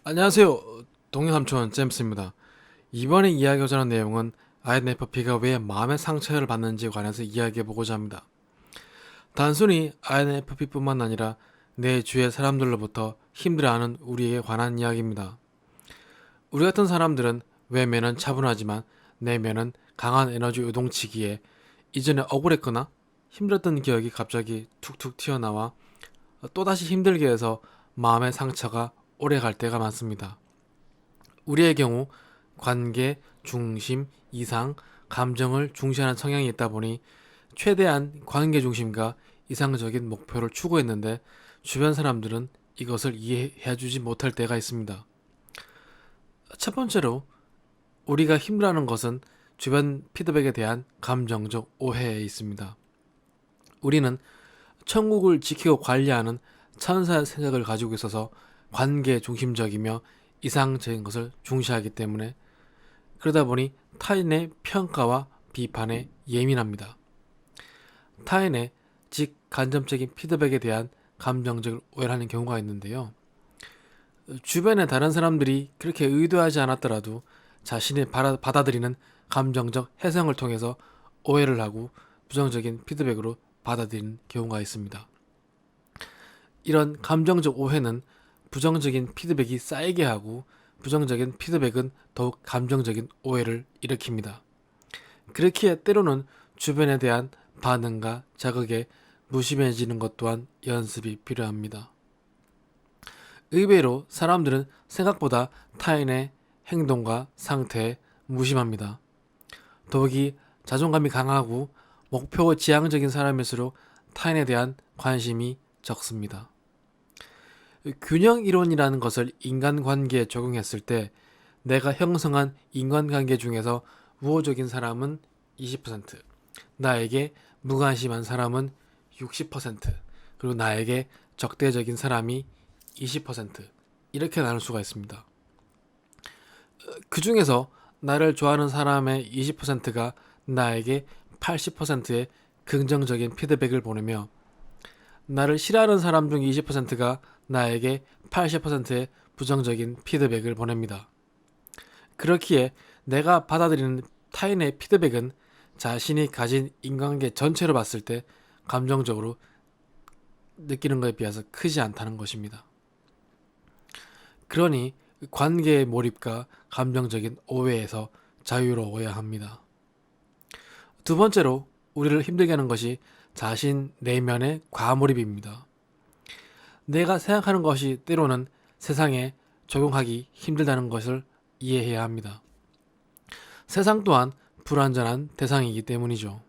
안녕하세요. 동료삼촌 잼스입니다. 이번에 이야기하고자 하는 내용은 INFP가 왜 마음의 상처를 받는지에 관해서 이야기해보고자 합니다. 단순히 INFP뿐만 아니라 내 주위의 사람들로부터 힘들어하는 우리에게 관한 이야기입니다. 우리 같은 사람들은 외면은 차분하지만 내면은 강한 에너지 요동치기에 이전에 억울했거나 힘들었던 기억이 갑자기 툭툭 튀어나와 또다시 힘들게 해서 마음의 상처가 오래 갈 때가 많습니다. 우리의 경우 관계, 중심, 이상, 감정을 중시하는 성향이 있다 보니 최대한 관계 중심과 이상적인 목표를 추구했는데 주변 사람들은 이것을 이해해주지 못할 때가 있습니다. 첫 번째로 우리가 힘들어하는 것은 주변 피드백에 대한 감정적 오해에 있습니다. 우리는 천국을 지키고 관리하는 천사의 생각을 가지고 있어서 관계 중심적이며 이상적인 것을 중시하기 때문에 그러다 보니 타인의 평가와 비판에 예민합니다. 타인의 직간접적인 피드백에 대한 감정적을 오해하는 경우가 있는데요. 주변의 다른 사람들이 그렇게 의도하지 않았더라도 자신이 받아들이는 감정적 해석을 통해서 오해를 하고 부정적인 피드백으로 받아들이는 경우가 있습니다. 이런 감정적 오해는 부정적인 피드백이 쌓이게 하고 부정적인 피드백은 더욱 감정적인 오해를 일으킵니다. 그렇기에 때로는 주변에 대한 반응과 자극에 무심해지는 것 또한 연습이 필요합니다. 의외로 사람들은 생각보다 타인의 행동과 상태에 무심합니다. 더욱이 자존감이 강하고 목표 지향적인 사람일수록 타인에 대한 관심이 적습니다. 균형 이론이라는 것을 인간관계에 적용했을 때 내가 형성한 인간관계 중에서 우호적인 사람은 20%, 나에게 무관심한 사람은 60%, 그리고 나에게 적대적인 사람이 20% 이렇게 나눌 수가 있습니다. 그 중에서 나를 좋아하는 사람의 20%가 나에게 80%의 긍정적인 피드백을 보내며 나를 싫어하는 사람 중 20%가 나에게 80%의 부정적인 피드백을 보냅니다. 그렇기에 내가 받아들이는 타인의 피드백은 자신이 가진 인간관계 전체로 봤을 때 감정적으로 느끼는 것에 비해서 크지 않다는 것입니다. 그러니 관계의 몰입과 감정적인 오해에서 자유로워야 합니다. 두 번째로 우리를 힘들게 하는 것이 자신 내면의 과몰입입니다. 내가 생각하는 것이 때로는 세상에 적용하기 힘들다는 것을 이해해야 합니다. 세상 또한 불완전한 대상이기 때문이죠.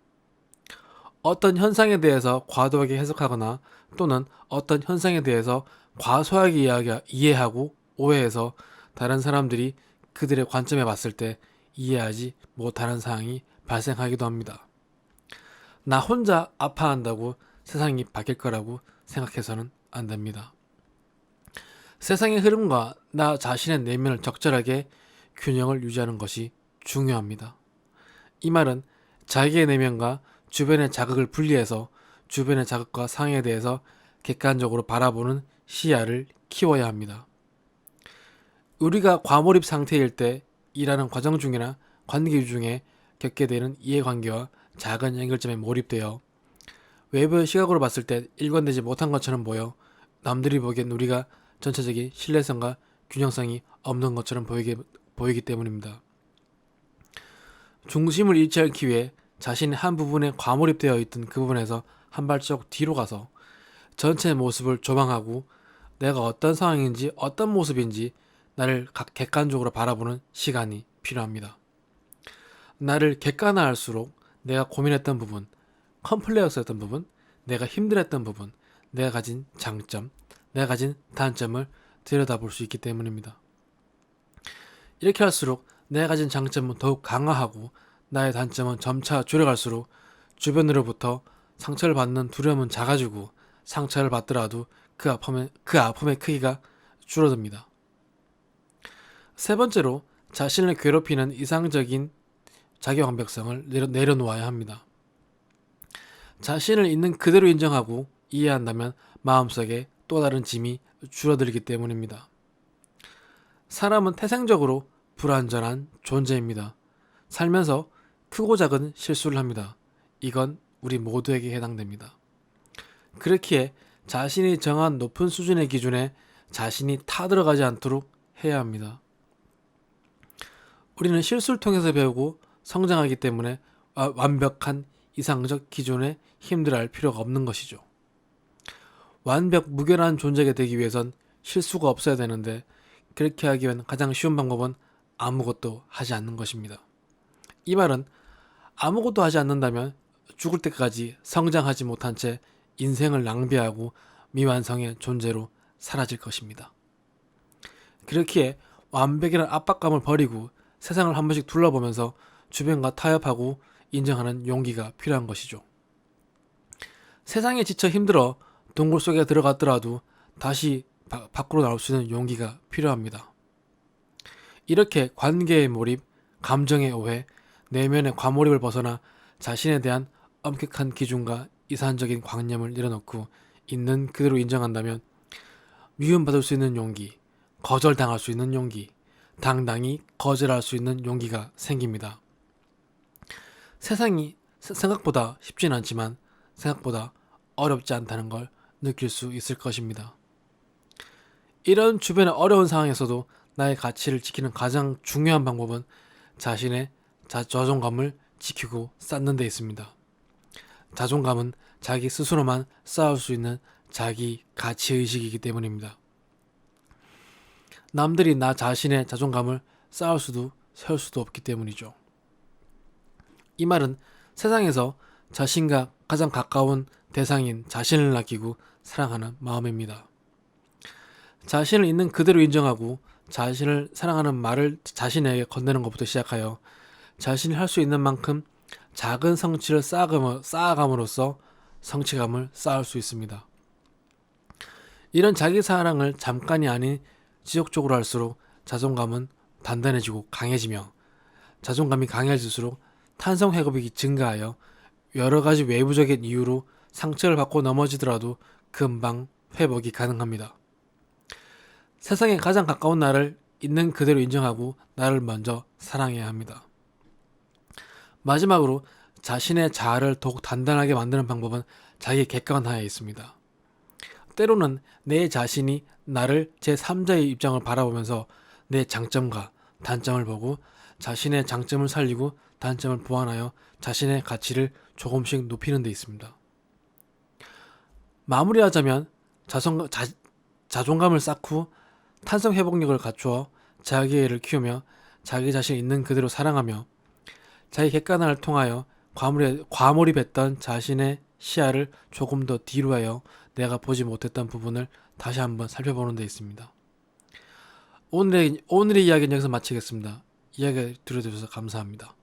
어떤 현상에 대해서 과도하게 해석하거나 또는 어떤 현상에 대해서 과소하게 이해하고 오해해서 다른 사람들이 그들의 관점에 봤을 때 이해하지 못하는 상황이 발생하기도 합니다. 나 혼자 아파한다고 세상이 바뀔 거라고 생각해서는 안 됩니다. 세상의 흐름과 나 자신의 내면을 적절하게 균형을 유지하는 것이 중요합니다. 이 말은 자기의 내면과 주변의 자극을 분리해서 주변의 자극과 상해에 대해서 객관적으로 바라보는 시야를 키워야 합니다. 우리가 과몰입 상태일 때 일하는 과정 중이나 관계 중에 겪게 되는 이해관계와 작은 연결점에 몰입되어 외부의 시각으로 봤을 때 일관되지 못한 것처럼 보여 남들이 보기엔 우리가 전체적인 신뢰성과 균형성이 없는 것처럼 보이기 때문입니다. 중심을 잃지 않기 위해 자신의 한 부분에 과몰입되어 있던 그 부분에서 한 발짝 뒤로 가서 전체 모습을 조망하고 내가 어떤 상황인지 어떤 모습인지 나를 객관적으로 바라보는 시간이 필요합니다. 나를 객관화할수록 내가 고민했던 부분, 컴플렉스였던 부분, 내가 힘들었던 부분, 내가 가진 장점, 내가 가진 단점을 들여다볼 수 있기 때문입니다. 이렇게 할수록 내가 가진 장점은 더욱 강화하고 나의 단점은 점차 줄여갈수록 주변으로부터 상처를 받는 두려움은 작아지고 상처를 받더라도 그 아픔의 크기가 줄어듭니다. 세 번째로 자신을 괴롭히는 이상적인 자기완벽성을 내려놓아야 합니다. 자신을 있는 그대로 인정하고 이해한다면 마음속에 또 다른 짐이 줄어들기 때문입니다. 사람은 태생적으로 불완전한 존재입니다. 살면서 크고 작은 실수를 합니다. 이건 우리 모두에게 해당됩니다. 그렇기에 자신이 정한 높은 수준의 기준에 자신이 타들어가지 않도록 해야 합니다. 우리는 실수를 통해서 배우고 성장하기 때문에 완벽한 이상적 기준에 힘들어할 필요가 없는 것이죠. 완벽 무결한 존재가 되기 위해선 실수가 없어야 되는데, 그렇게 하기 위한 가장 쉬운 방법은 아무것도 하지 않는 것입니다. 이 말은 아무것도 하지 않는다면 죽을 때까지 성장하지 못한 채 인생을 낭비하고 미완성의 존재로 사라질 것입니다. 그렇기에 완벽이라는 압박감을 버리고 세상을 한 번씩 둘러보면서 주변과 타협하고 인정하는 용기가 필요한 것이죠. 세상에 지쳐 힘들어 동굴 속에 들어갔더라도 다시 밖으로 나올 수 있는 용기가 필요합니다. 이렇게 관계의 몰입, 감정의 오해, 내면의 과몰입을 벗어나 자신에 대한 엄격한 기준과 이산적인 관념을 내려놓고 있는 그대로 인정한다면 미움받을 수 있는 용기, 거절당할 수 있는 용기, 당당히 거절할 수 있는 용기가 생깁니다. 세상이 생각보다 쉽진 않지만 생각보다 어렵지 않다는 걸 느낄 수 있을 것입니다. 이런 주변의 어려운 상황에서도 나의 가치를 지키는 가장 중요한 방법은 자신의 자존감을 지키고 쌓는 데 있습니다. 자존감은 자기 스스로만 쌓을 수 있는 자기 가치의식이기 때문입니다. 남들이 나 자신의 자존감을 쌓을 수도 세울 수도 없기 때문이죠. 이 말은 세상에서 자신과 가장 가까운 대상인 자신을 아끼고 사랑하는 마음입니다. 자신을 있는 그대로 인정하고 자신을 사랑하는 말을 자신에게 건네는 것부터 시작하여 자신이 할 수 있는 만큼 작은 성취를 쌓아감으로써 성취감을 쌓을 수 있습니다. 이런 자기 사랑을 잠깐이 아닌 지속적으로 할수록 자존감은 단단해지고 강해지며, 자존감이 강해질수록 탄성 회복이 증가하여 여러 가지 외부적인 이유로 상처를 받고 넘어지더라도 금방 회복이 가능합니다. 세상에 가장 가까운 나를 있는 그대로 인정하고 나를 먼저 사랑해야 합니다. 마지막으로 자신의 자아를 더욱 단단하게 만드는 방법은 자기 객관화에 있습니다. 때로는 내 자신이 나를 제3자의 입장을 바라보면서 내 장점과 단점을 보고 자신의 장점을 살리고 단점을 보완하여 자신의 가치를 조금씩 높이는 데 있습니다. 마무리하자면 자존감을 쌓고 탄성 회복력을 갖추어 자기애를 키우며 자기 자신을 있는 그대로 사랑하며 자기 객관화를 통하여 과몰입했던 자신의 시야를 조금 더 뒤로 하여 내가 보지 못했던 부분을 다시 한번 살펴보는 데 있습니다. 오늘의 이야기는 여기서 마치겠습니다. 이야기 들어주셔서 감사합니다.